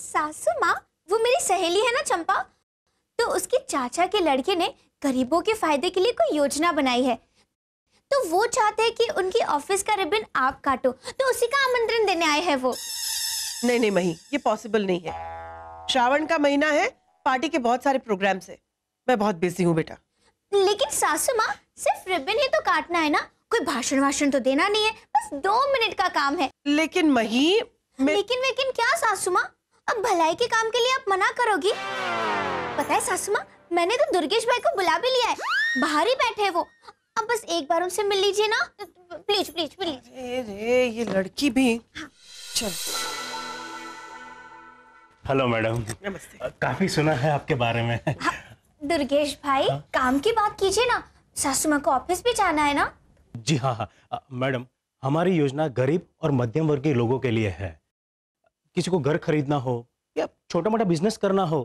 सासू माँ, वो मेरी सहेली है ना चंपा, तो उसके चाचा के लड़के ने गरीबों के फायदे के लिए कोई योजना बनाई है, तो वो चाहते हैं कि उनकी ऑफिस का रिबन आप काटो, तो उसी का आमंत्रण देने आए हैं वो। नहीं नहीं मही, ये पॉसिबल नहीं है। श्रावण का महीना है, पार्टी के बहुत सारे प्रोग्राम्स है, मैं बहुत बिजी हूँ बेटा। लेकिन सासू माँ, सिर्फ रिबन ही तो काटना है ना, कोई भाषण वाषण तो देना नहीं है, बस 2 मिनट का काम है। लेकिन मही लेकिन क्या सासू माँ, अब भलाई के काम के लिए आप मना करोगी? पता है सासू माँ, मैंने तो दुर्गेश भाई को बुला भी लिया है, बाहर ही बैठे हैं वो, अब बस एक बार उनसे मिल लीजिए ना, प्लीज प्लीज प्लीज। अरे ये लड़की भी। हाँ। चल। Hello madam. नमस्ते। काफी सुना है आपके बारे में। हाँ, दुर्गेश भाई काम की बात कीजिए ना, सासू माँ को ऑफिस भी जाना है ना। जी हाँ, मैडम, हमारी योजना गरीब और मध्यम वर्गीय लोगों के लिए है। किसी को घर खरीदना हो या छोटा मोटा बिजनेस करना हो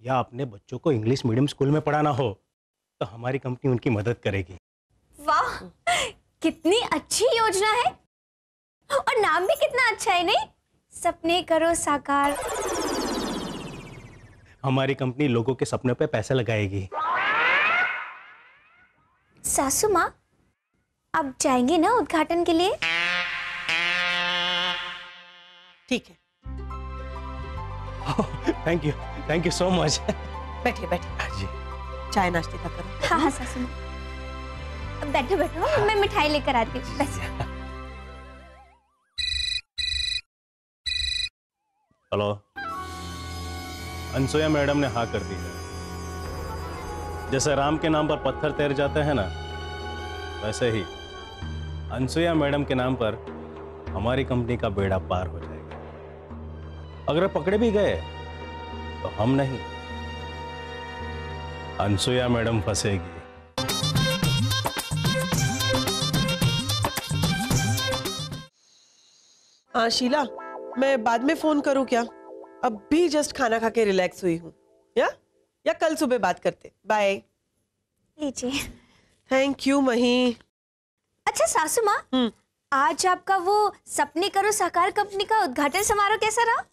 या अपने बच्चों को इंग्लिश मीडियम स्कूल में पढ़ाना हो, तो हमारी कंपनी उनकी मदद करेगी। वाह, कितनी अच्छी योजना है, और नाम भी कितना अच्छा है, नहीं? सपने करो साकार। हमारी कंपनी लोगों के सपनों पे पैसे लगाएगी। सासू माँ, आप जाएंगे ना उद्घाटन के लिए? ठीक है। Thank you so much. बैठिए बैठिए जी। चाय नाश्ते का करो। हाँ हाँ सासू माँ, अब बैठो बैठो, मैं मिठाई लेकर आती हूँ, बस। हेलो, अनसुया मैडम ने हाँ कर दी है। जैसे राम के नाम पर पत्थर तैर जाते हैं ना, वैसे ही अनसुया मैडम के नाम पर हमारी कंपनी का बेड़ा पार हो जाएगा। अगर पकड़े भी गए तो हम नहीं, अनसुया मैडम फंसेगी। हाँ शीला, मैं बाद में फोन करूँ क्या? अब भी जस्ट खाना खा के रिलैक्स हुई हूँ। या कल सुबह बात करते। बाय। लीजिए। थैंक यू मही। अच्छा सासू माँ, आज आपका वो सपने करो साकार कंपनी का उद्घाटन समारोह कैसा रहा?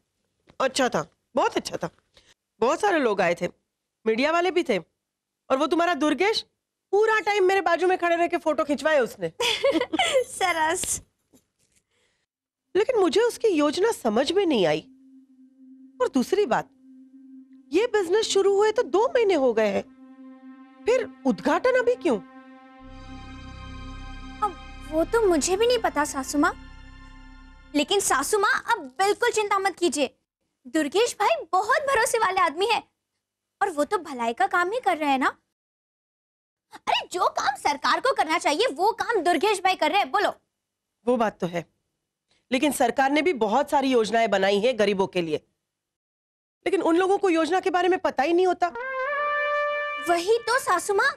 अच्छा था, बहुत अच्छा था। बहुत सारे लोग आए थे, मीडिया वाले भी थे, और वो तुम्हारा दुर्गेश पूरा टाइम मेरे बाजू में खड़े रह के फोटो खिंचवाए उसने। सरस। लेकिन मुझे उसकी योजना समझ में नहीं आई। और दूसरी बात, ये बिजनेस शुरू हुए तो 2 महीने हो गए हैं, फिर उद्घाटन अभी क्यों? अब वो तो मुझे भी नहीं पता सासू माँ, लेकिन सासू माँ अब बिल्कुल चिंता मत कीजिए, दुर्गेश भाई बहुत भरोसे वाले आदमी है, और वो तो भलाई का काम ही कर रहे हैं ना। अरे जो काम सरकार को करना चाहिए वो काम दुर्गेश भाई कर रहे हैं, बोलो। वो बात तो है, लेकिन सरकार ने भी बहुत सारी योजनाएं बनाई हैं गरीबों के लिए, लेकिन उन लोगों को योजना के बारे में पता ही नहीं होता। वही तो सासू माँ,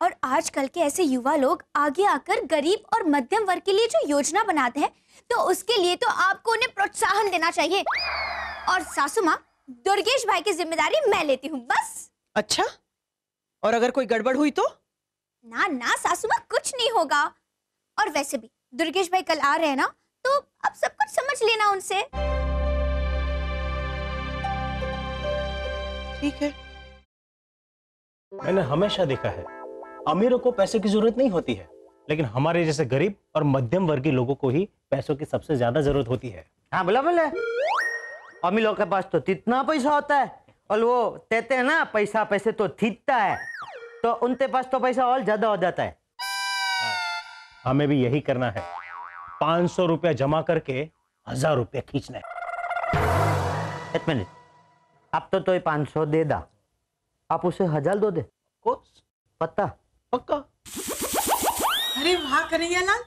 और आजकल के ऐसे युवा लोग आगे आकर गरीब और मध्यम वर्ग के लिए जो योजना बनाते हैं, तो उसके लिए तो आपको उन्हें प्रोत्साहन देना चाहिए। और सासू माँ, दुर्गेश भाई की जिम्मेदारी मैं लेती हूँ, बस। अच्छा, और अगर कोई गड़बड़ हुई तो? ना ना सासू माँ, कुछ नहीं होगा। और वैसे भी दुर्गेश भाई कल आ रहे हैं ना, तो अब सब कुछ समझ लेना उनसे। ठीक है। मैंने हमेशा देखा है, अमीरों को पैसे की जरूरत नहीं होती है, लेकिन हमारे जैसे गरीब और मध्यम वर्गीय लोगों को ही पैसों की सबसे ज्यादा जरूरत होती है। हाँ बोला बोले, अमीरों के पास तो कितना पैसा होता है, और वो कहते हैं ना पैसा पैसे तो थीकता है, तो उनके पास तो पैसा और ज्यादा हो जाता है। हमें भी यही करना है, 500 रुपया जमा करके 1000 रुपया खींचना है। 1 मिनट, अब तो ये 500 दे दा, आप उसे 1000 दो दे। पत्ता पक्का। अरे वाह कन्हैया लाल,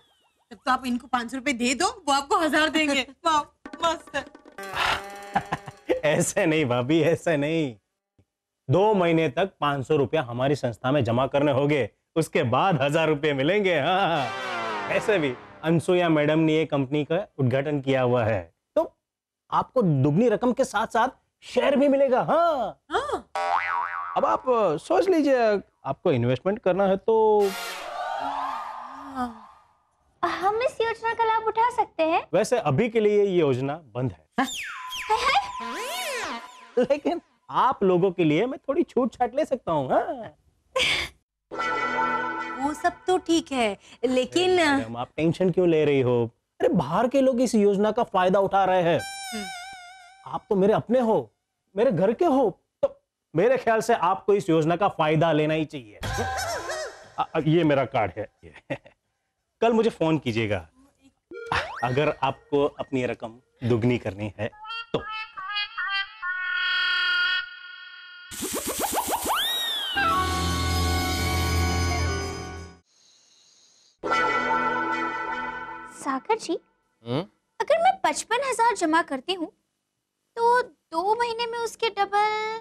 तब तो आप इनको 500 रुपए दे दो, वो आपको 1000 देंगे। वाह मस्त। ऐसे नहीं भाभी, ऐसे नहीं। 2 महीने तक 500 रुपया हमारी संस्था में जमा करने होंगे, उसके बाद 1000 रुपये मिलेंगे। हाँ, ऐसे भी अनसुया मैडम ने ये कंपनी का उद्घाटन किया हुआ है, तो आपको दुगनी रकम के साथ साथ शेयर भी मिलेगा। हाँ, हाँ। अब आप सोच लीजिए, आपको इन्वेस्टमेंट करना है तो हम इस योजना का लाभ उठा सकते हैं। वैसे अभी के लिए ये योजना बंद है। लेकिन आप लोगों के लिए मैं थोड़ी छूट छाट ले सकता हूँ। हाँ? वो सब तो ठीक है, लेकिन मैडम, आप टेंशन क्यों ले रही हो? अरे बाहर के लोग इस योजना का फायदा उठा रहे हैं। आप तो मेरे अपने हो, मेरे घर के हो, तो मेरे ख्याल से आपको इस योजना का फायदा लेना ही चाहिए। ये मेरा कार्ड है। कल मुझे फोन कीजिएगा अगर आपको अपनी रकम दुगनी करनी है तो। सागर जी, अगर मैं 55,000 जमा करती हूँ तो 2 महीने में उसके डबल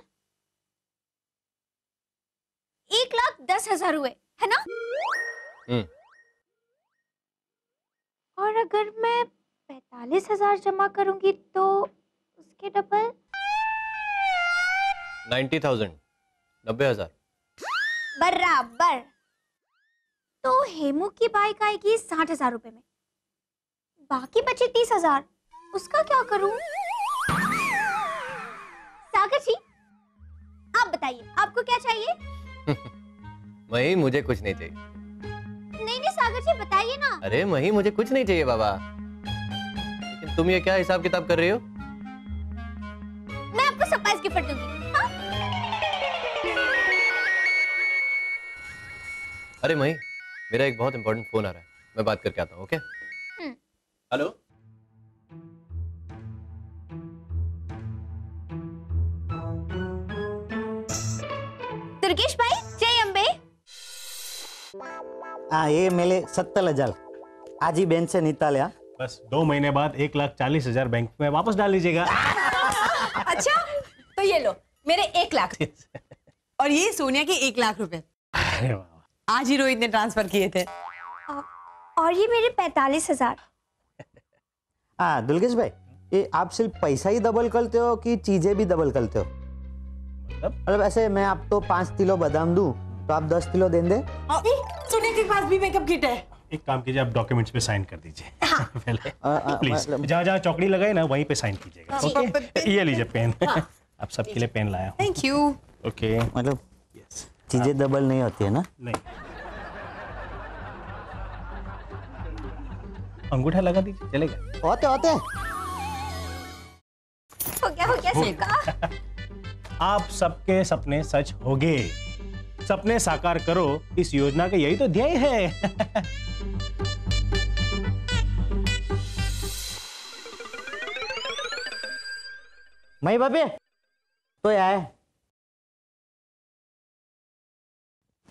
1,10,000 हुए, है ना? और अगर मैं 45,000 जमा करूंगी तो उसके डबल 90,000, 90,000। बराबर। तो हेमू की बाइक आएगी 60,000 रुपए में, बाकी बचे 30,000, उसका क्या करूं? सागर जी, आप बताइए, आपको क्या चाहिए? मही, मुझे कुछ नहीं चाहिए। नहीं सागर जी, बताइए ना। अरे मही, मुझे कुछ नहीं चाहिए बाबा। लेकिन तुम ये क्या हिसाब किताब कर रही हो? मैं आपको सरप्राइज गिफ्ट दूंगी। हाँ? अरे मही, मेरा एक बहुत इंपॉर्टेंट फोन आ रहा है, मैं बात करके आता हूँ। ओके? हेलो। दुर्गेश भाई, जय अंबे। हाँ, ये मेरे 70,000 आज ही बैंक से निकाले। बस 2 महीने बाद 1,40,000 बैंक में वापस डाल लीजिएगा। अच्छा, तो ये लो मेरे 1 लाख और ये सोनिया के 1 लाख रुपए अरे वाह। आज ही रोहित ने ट्रांसफर किए थे। और ये मेरे 45,000। हाँ दुर्गेश भाई, ये आप सिर्फ पैसा ही डबल करते हो कि चीजें भी डबल करते हो? मतलब ऐसे मैं आपको 5 किलो बादाम दूं तो आप 10 किलो देंगे? सोनिया के पास भी मेकअप किट है। एक काम कीजिए, आप डॉक्यूमेंट्स पे साइन कर दीजिए। पहले प्लीज, मतलब- जहाँ जहाँ चौकड़ी लगाई ना वहीं पे साइन कीजिएगा। ओके? ये लीजिए पेन। आप सबके लिए पेन लाया हूँ। Thank you. ओके। मतलब यस। चीजें डबल नहीं होती है ना? नहीं, अंगूठा लगा दीजिए, चलेगा? होते होते। हो गया सिल्का। आप सबके सपने सच होंगे। सपने साकार करो, इस योजना का यही तो ध्येय है। मई बाबे तो आए।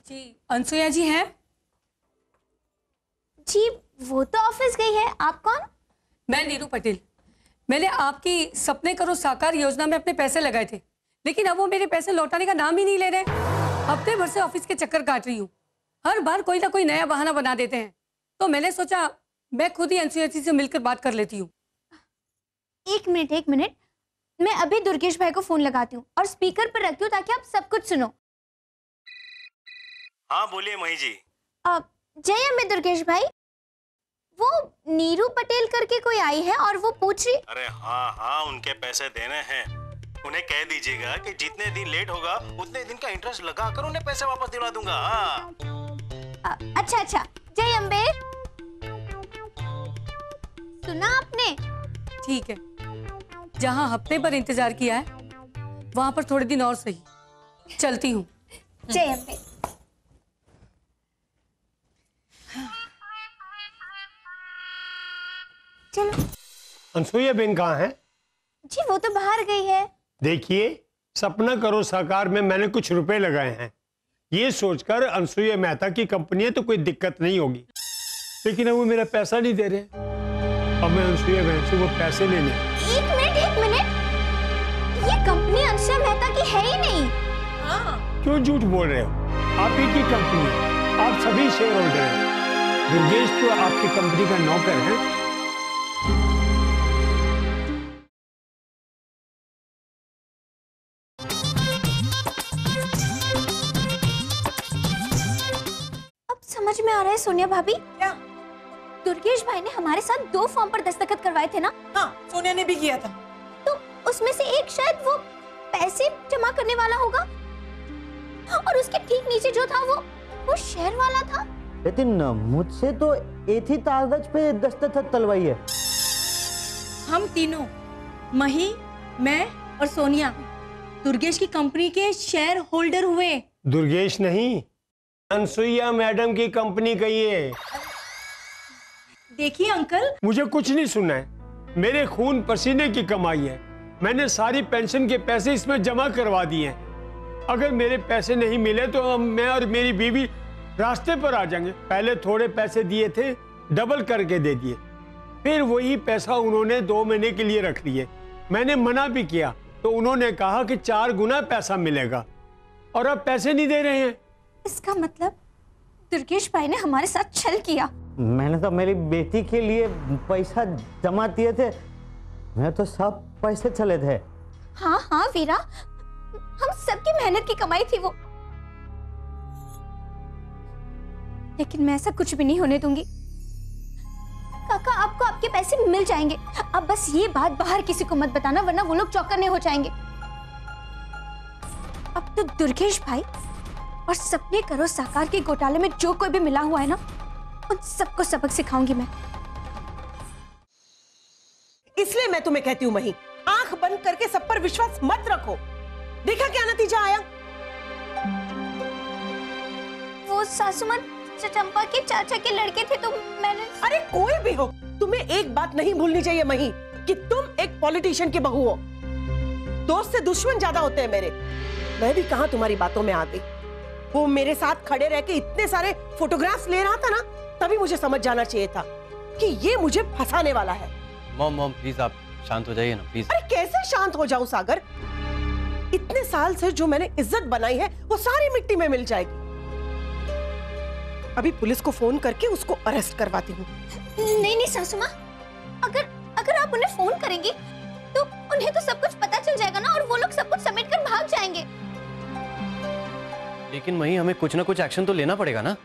जी, अनसुया जी हैं? जी, वो तो ऑफिस गई है। आप कौन? मैं नीरू पटेल। मैंने आपकी सपने करो साकार योजना में अपने पैसे लगाए थे, लेकिन अब वो मेरे पैसे लौटाने का नाम ही नहीं ले रहे। हफ्ते भर से ऑफिस के चक्कर काट रही हूँ, हर बार कोई ना कोई नया बहाना बना देते हैं। तो मैंने सोचा मैं खुद ही अनसुया जी से मिलकर बात कर लेती हूँ। एक मिनट, मैं अभी दुर्गेश भाई को फोन लगाती हूँ और स्पीकर पर रखती हूँ ताकि आप सब कुछ सुनो। हाँ बोलिए मही जी। जय अम्बे दुर्गेश भाई, वो नीरू पटेल करके कोई आई है और वो पूछ रही। अरे हाँ, उनके पैसे देने हैं। उन्हें कह दीजिएगा कि जितने दिन लेट होगा उतने दिन का इंटरेस्ट लगाकर उन्हें पैसे वापस दिला दूंगा। हाँ। अच्छा, जय अम्बे। सुना आपने? ठीक है, जहाँ हफ्ते पर इंतजार किया है वहां पर थोड़े दिन और सही। चलती हूँ। जय अम्बे। चलो। अनसुया बेन कहाँ है? जी, वो तो बाहर गई है। देखिए, सपना करो साकार में मैंने कुछ रुपए लगाए हैं, ये सोचकर अनसुया मेहता की कंपनी है तो कोई दिक्कत नहीं होगी, लेकिन अब वो मेरा पैसा नहीं दे रहे। अब मैं अनसुया बहन से वो पैसे लेने। एक मिनट, ये कंपनी अनसुया मेहता की है ही नहीं। क्यों झूठ बोल रहे हो? आप ही की कंपनी है, आप सभी शेयर होल्डर हैं। दुर्गेश तो आपकी कंपनी का नौकर है। समझ में आ रहा है सोनिया भाभी? क्या? दुर्गेश भाई ने हमारे साथ 2 फॉर्म पर दस्तखत करवाए थे ना? हाँ, सोनिया ने भी किया था। तो उसमें से एक शायद वो पैसे जमा करने वाला होगा, और उसके ठीक नीचे जो था वो शेयर वाला था। लेकिन मुझसे तो एक ही कागज पे दस्तखत तलवाई है। हम तीनों, मही, मैं और सोनिया, दुर्गेश की कंपनी के शेयर होल्डर हुए। दुर्गेश नहीं, अनसुईया मैडम की कंपनी कही है। देखिए अंकल, मुझे कुछ नहीं सुनना है, मेरे खून पसीने की कमाई है। मैंने सारी पेंशन के पैसे इसमें जमा करवा दिए हैं। अगर मेरे पैसे नहीं मिले तो मैं और मेरी बीवी रास्ते पर आ जाएंगे। पहले थोड़े पैसे दिए थे, डबल करके दे दिए, फिर वही पैसा उन्होंने 2 महीने के लिए रख लिए। मैंने मना भी किया तो उन्होंने कहा कि 4 गुना पैसा मिलेगा, और अब पैसे नहीं दे रहे हैं। इसका मतलब दुर्गेश भाई ने हमारे साथ छल किया। मैंने तो मेरी बेटी के लिए पैसा जमा किए थे, मैं तो सब पैसे चले थे। हाँ हाँ वीरा, हम सबकी मेहनत की कमाई थी वो, लेकिन मैं ऐसा कुछ भी नहीं होने दूंगी। काका, आपको आपके पैसे मिल जाएंगे। अब बस ये बात बाहर किसी को मत बताना, वरना वो लोग चौकन्ने हो जाएंगे। अब तो दुर्गेश भाई और सपने करो साकार के घोटाले में जो कोई भी मिला हुआ है ना, उन सबको सबक सिखाऊंगी मैं। इसलिए मैं तुम्हें कहती हूँ मही, आंख बंद करके सब पर विश्वास मत रखो। देखा क्या नतीजा आया? वो सासू मां चंपा के चाचा के लड़के थे, तो मैंने। अरे कोई भी हो, तुम्हें एक बात नहीं भूलनी चाहिए मही, कि तुम एक पॉलिटिशियन की बहू हो। दोस्त से दुश्मन ज्यादा होते हैं मेरे। मैं भी कहां तुम्हारी बातों में आ गई। वो मेरे साथ खड़े रह के इतने सारे फोटोग्राफ्स ले रहा था ना, तभी मुझे समझ जाना चाहिए था कि ये मुझे फंसाने वाला है। मॉम प्लीज आप शांत हो जाइए ना प्लीज। अरे कैसे शांत हो जाऊं सागर? इतने साल से जो मैंने इज्जत बनाई है वो सारी मिट्टी में मिल जाएगी। अभी पुलिस को फोन करके उसको अरेस्ट करवाती हूँ। नहीं सासू मां, अगर आप उन्हें फोन करेंगी तो उन्हें तो सब कुछ पता चल जाएगा ना, और वो लोग सब कुछ समेट कर भाग जाएंगे। लेकिन वही हमें कुछ ना कुछ एक्शन तो लेना पड़ेगा ना।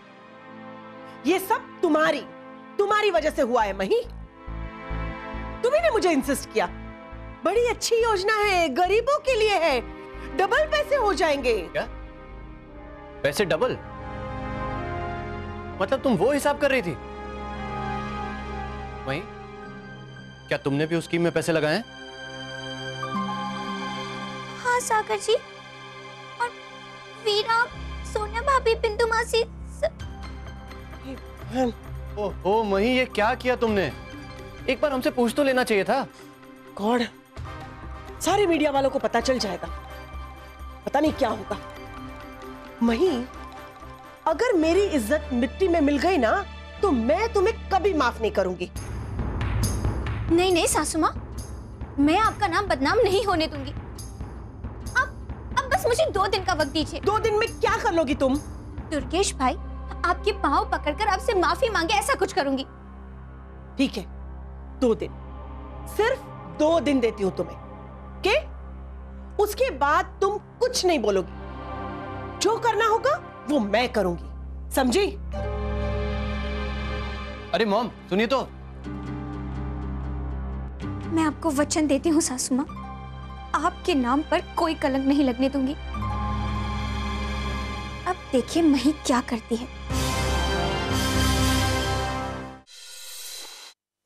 ये सब तुम्हारी वजह से हुआ है मही। तुम्ही ने मुझे इंसिस्ट किया। बड़ी अच्छी योजना है, गरीबों के लिए है, डबल पैसे हो जाएंगे। क्या? पैसे डबल? मतलब तुम वो हिसाब कर रही थी? वही, क्या तुमने भी उस स्कीम में पैसे लगाए हैं? हाँ सागर जी, और वीरा, सोनिया भाभी, बिंदु मासी ओह मही, ये क्या किया तुमने? एक बार हमसे पूछ तो लेना चाहिए था। गॉड, सारे मीडिया वालों को पता चल जाएगा। पता नहीं क्या होगा। मही, अगर मेरी इज्जत मिट्टी में मिल गई ना, तो मैं तुम्हें कभी माफ नहीं करूंगी। नहीं सासू मां, मैं आपका नाम बदनाम नहीं होने दूंगी। अब बस मुझे 2 दिन का वक्त दीजिए। 2 दिन में क्या कर लोगी तुम? दुर्गेश भाई, आपके पांव पकड़कर आपसे माफी मांगे, ऐसा कुछ करूंगी। ठीक है, 2 दिन, सिर्फ 2 दिन देती हूं तुम्हें। के? उसके बाद तुम कुछ नहीं बोलोगी। जो करना होगा वो मैं करूंगी, समझी? अरे मॉम सुनिए तो। मैं आपको वचन देती हूँ सासू मां, आपके नाम पर कोई कलंक नहीं लगने दूंगी। अब देखिए मही क्या करती है।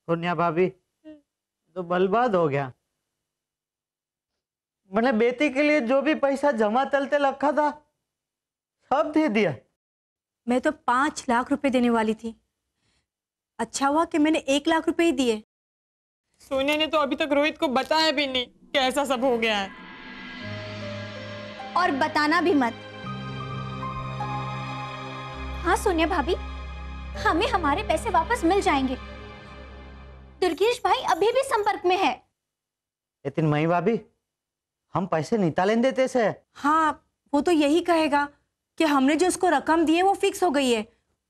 सोनिया भाभी तो बर्बाद हो गया। मैंने बेटी के लिए जो भी पैसा जमा तलते रखा था सब दे दिया। मैं तो 5 लाख रुपए देने वाली थी। अच्छा हुआ कि मैंने 1 लाख रुपए ही दिए। सोनिया ने तो अभी तक रोहित को बताया भी नहीं कि ऐसा सब हो गया है। और बताना भी मत। हाँ सोनिया भाभी, हमें हमारे पैसे वापस मिल जाएंगे। दुर्गेश भाई अभी भी संपर्क में है। लेकिन मई भाभी, हम पैसे निकालें देते से। हाँ, वो तो यही कहेगा कि हमने जो उसको रकम दी है वो फिक्स हो गई है,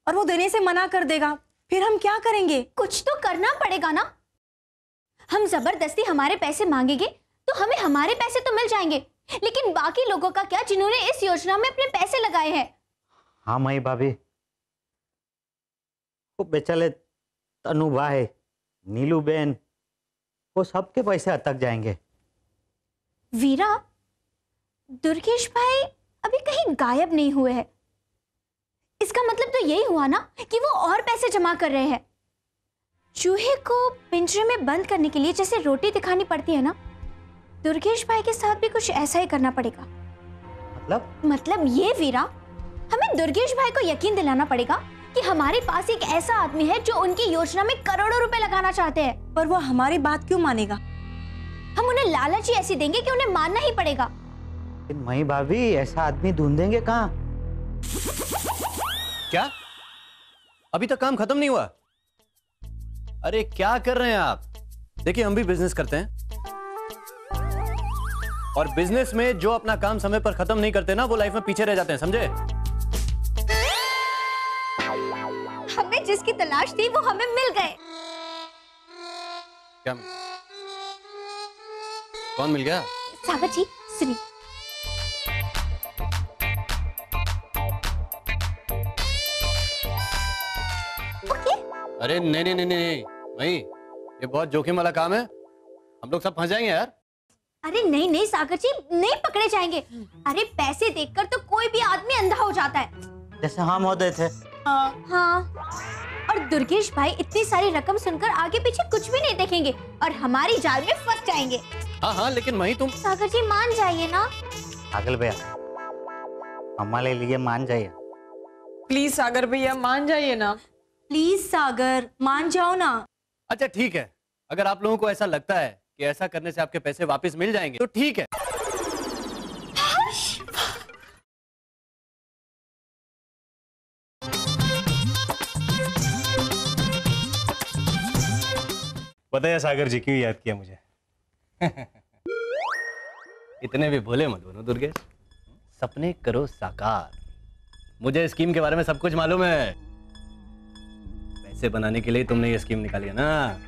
और वो देने से मना कर देगा। फिर हम क्या करेंगे? कुछ तो करना पड़ेगा ना। हम जबरदस्ती हमारे पैसे मांगेंगे तो हमें हमारे पैसे तो मिल जाएंगे, लेकिन बाकी लोगों का क्या, जिन्होंने इस योजना में अपने पैसे लगाए हैं? हाँ मई भाभी, वो बेचारे तनु भाई, नीलू बहन, वो सबके पैसे अटक जाएंगे। वीरा, दुर्गेश भाई अभी कहीं गायब नहीं हुए हैं। इसका मतलब तो यही हुआ ना कि वो और पैसे जमा कर रहे हैं। चूहे को पिंजरे में बंद करने के लिए जैसे रोटी दिखानी पड़ती है ना, दुर्गेश भाई के साथ भी कुछ ऐसा ही करना पड़ेगा। मतलब ये वीरा, हमें दुर्गेश भाई को यकीन दिलाना पड़ेगा कि हमारे पास एक ऐसा आदमी है जो उनकी योजना में करोड़ों रुपए लगाना चाहते हैं। पर वो हमारी बात क्यों मानेगा? हम उन्हें लालच ही ऐसी देंगे कि उन्हें मानना ही पड़ेगा। मई भाभी, ऐसा आदमी ढूंढेंगे कहाँ? क्या अभी तक काम खत्म नहीं हुआ? अरे क्या कर रहे हैं आप? देखिए, हम भी बिजनेस करते हैं और बिजनेस में जो अपना काम समय पर खत्म नहीं करते ना, वो लाइफ में पीछे रह जाते हैं, समझे? हमें जिसकी तलाश थी वो हमें मिल गए। क्या? कौन मिल गया? सागर जी सुनिए। अरे नहीं नहीं नहीं नहीं भाई, ये बहुत जोखिम वाला काम है, हम लोग सब फंस जाएंगे यार। अरे नहीं नहीं सागर जी, नहीं पकड़े जाएंगे। अरे पैसे देखकर तो कोई भी आदमी अंधा हो जाता है, जैसे हम होते थे। हाँ। और दुर्गेश भाई इतनी सारी रकम सुनकर आगे पीछे कुछ भी नहीं देखेंगे और हमारी जाल में फंस जाएंगे। हाँ हाँ, लेकिन वही तुम। सागर जी मान जाइए ना। पागल भैया, हमारे लिए मान जाइए। प्लीज सागर भैया मान जाइए ना। प्लीज सागर मान जाओ ना। अच्छा ठीक है, अगर आप लोगों को ऐसा लगता है कि ऐसा करने से आपके पैसे वापस मिल जाएंगे तो ठीक है। बताया सागर जी क्यों याद किया मुझे? इतने भी भोले मत बनो दुर्गेश, सपने करो साकार। मुझे स्कीम के बारे में सब कुछ मालूम है। पैसे बनाने के लिए तुमने ये स्कीम निकाली है ना।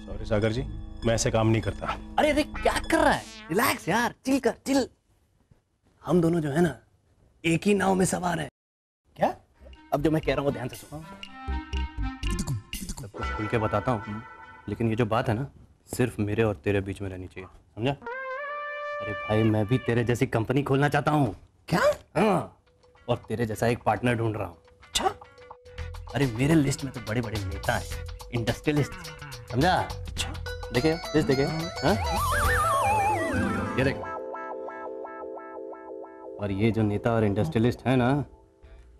सॉरी सागर जी, मैं ऐसे काम नहीं करता। अरे अरे क्या कर रहा है? रिलैक्स यार, चिल कर, चिल। हम दोनों जो है ना, एक ही नाव में सवार है। क्या? अब जो मैं कह रहा हूँ ध्यान से सुनो। सब कुछ खुल के बताता हूँ, लेकिन ये जो बात है ना, सिर्फ मेरे और तेरे बीच में रहनी चाहिए, समझा? अरे भाई, मैं भी तेरे जैसी कंपनी खोलना चाहता हूँ। क्या? हाँ, और तेरे जैसा एक पार्टनर ढूंढ रहा हूँ। अच्छा? अरे मेरे लिस्ट में तो बड़े बड़े नेता हैं, इंडस्ट्रियलिस्ट, समझा? अच्छा, देखे लिस्ट देखे? हाँ? ये देख। और ये जो नेता और इंडस्ट्रियलिस्ट है ना,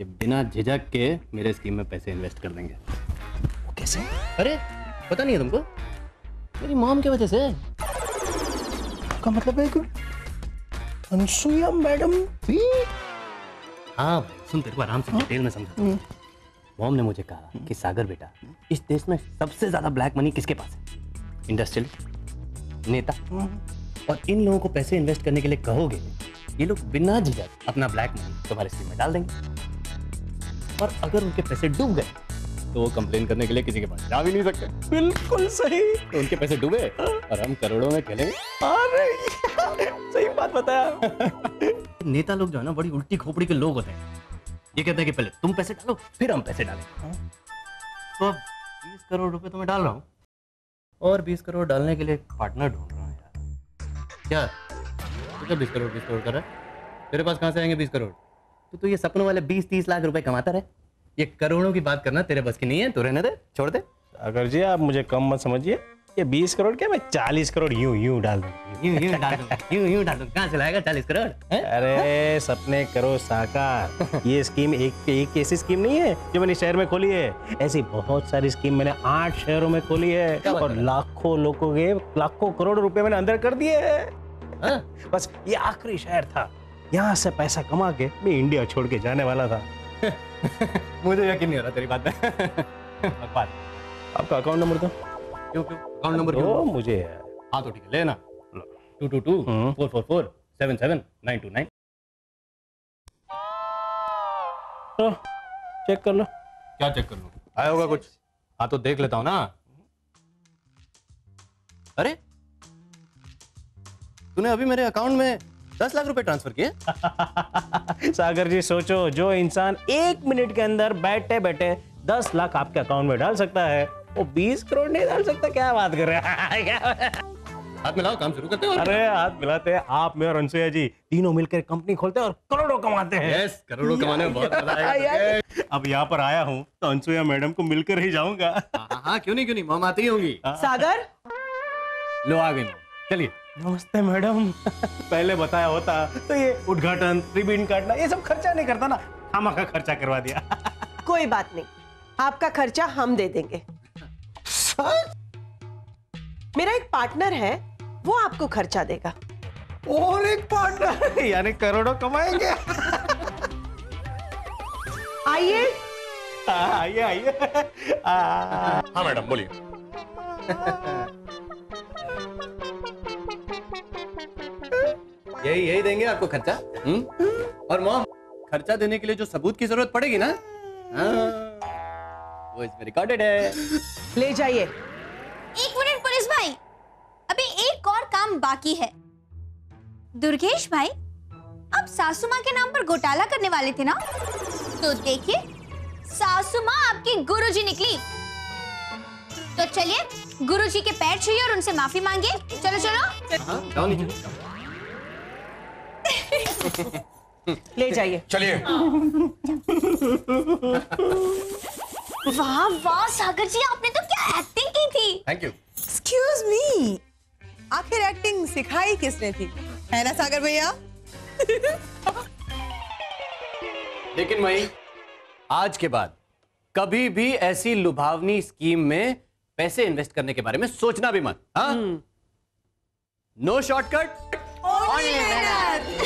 ये बिना झिझक के मेरे स्कीम में पैसे इन्वेस्ट कर देंगे। वो कैसे? अरे पता नहीं है तुमको? मेरी मॉम की वजह से। का मतलब है कि अनसुया मैडम भी? हाँ भाई, सुन, तेरे को आराम से डिटेल में समझा। मॉम ने मुझे कहा कि सागर बेटा, इस देश में सबसे ज्यादा ब्लैक मनी किसके पास है? इंडस्ट्रियल, नेता। और इन लोगों को पैसे इन्वेस्ट करने के लिए कहोगे, ये लोग बिना झिझक अपना ब्लैक मनी तुम्हारे स्कीम में डाल देंगे। और अगर उनके पैसे डूब गए तो वो कंप्लेन करने के लिए किसी के पास जा भी नहीं सकते। बिल्कुल सही। तो उनके पैसे डूबे और हम करोड़ों में खेलेंगे। अरे सही बात बताया। नेता लोग जो है ना, बड़ी उल्टी खोपड़ी के लोग होते हैं। ये कहते हैं कि पहले तुम पैसे डालो, फिर हम पैसे डालें। तो अब 20 करोड़ रुपए तो मैं डाल रहा हूँ, और 20 करोड़ डालने के लिए एक पार्टनर ढूंढ रहा हूँ यार। क्या तुझे 20 करोड़ कर रहा है? तेरे पास कहाँ से आएंगे 20 करोड़? तो ये सपनों वाले 20-30 लाख रुपए कमाता रहे। ये करोड़ों की बात करना तेरे बस की नहीं है, तो रहने दे, छोड़ दे। सागर जी, आप मुझे कम मत समझिए। ये 20 करोड़ क्या, मैं 40 करोड़ यूं डाल दूंगा। यूं डाल दूंगा। कहाँ से लाएगा 40 करोड़? अरे सपने करो साकार। ये स्कीम एक ऐसी स्कीम नहीं है जो मैंने शहर में खोली है। ऐसी बहुत सारी स्कीम मैंने 8 शहरों में खोली है, और लाखों लोगों के लाखों करोड़ रुपए मैंने अंदर कर दिए हैं। बस ये आखिरी शहर था, यहाँ से पैसा कमा के मैं इंडिया छोड़ के जाने वाला था। मुझे यकीन नहीं हो रहा तेरी बात पे। बकवास। आपका अकाउंट नंबर दो। क्यों अकाउंट नंबर क्यों? मुझे हाँ तो ठीक है, लेना। 222-444-77929। चेक कर लो। क्या चेक कर लो? आया होगा कुछ? हाँ तो देख लेता हूँ ना। अरे तूने अभी मेरे अकाउंट में 10 लाख रुपए ट्रांसफर किए? सागर जी सोचो, जो इंसान 1 मिनट के अंदर बैठे बैठे 10 लाख आपके अकाउंट में डाल सकता है, वो 20 करोड़ नहीं डाल सकता? क्या बात कर रहे हैं? हाथ मिलाओ, काम शुरू करते हैं। अरे हाथ मिलाते हैं, आप मैं और अनसुया जी तीनों मिलकर कंपनी खोलते हैं और करोड़ों कमाते हैं। यस, करोड़ों कमाने में बहुत मजा आएगा। अब यहाँ पर आया हूँ तो अनसुया मैडम को मिलकर ही जाऊंगा। हाँ, क्यों नहीं, मॉम आती ही होंगी। सागर, लो आ गई मॉम, चलिए। नमस्ते मैडम। पहले बताया होता तो ये उद्घाटन, रिबन काटना ये सब खर्चा नहीं करता ना, खामखा खर्चा करवा दिया। कोई बात नहीं, आपका खर्चा हम दे देंगे। मेरा एक पार्टनर है, वो आपको खर्चा देगा। और एक पार्टनर यानी करोड़ों कमाएंगे। आइए। आइए आइए। हाँ मैडम बोलिए। यही देंगे आपको खर्चा। और मॉम, खर्चा देने के लिए जो सबूत की जरूरत पड़ेगी ना, वो इसमें रिकॉर्डेड है। ले जाइए। एक मिनट पुलिस भाई, अभी एक और काम बाकी है। दुर्गेश भाई, आप सासू माँ के नाम पर घोटाला करने वाले थे ना, तो देखिए सासू माँ आपकी गुरुजी निकली। तो चलिए गुरुजी के पैर छुइए और उनसे माफी मांगिए। चलो चलो। हाँ, जाओ नीचे। ले जाइए। चलिए। वाह वाह सागर जी, आपने तो क्या एक्टिंग की थी। Thank you. एक्सक्यूज मी, आखिर एक्टिंग सिखाई किसने थी, है ना सागर भैया? लेकिन वही, आज के बाद कभी भी ऐसी लुभावनी स्कीम में पैसे इन्वेस्ट करने के बारे में सोचना भी मत। हाँ, नो शॉर्टकट, ओनली विनर।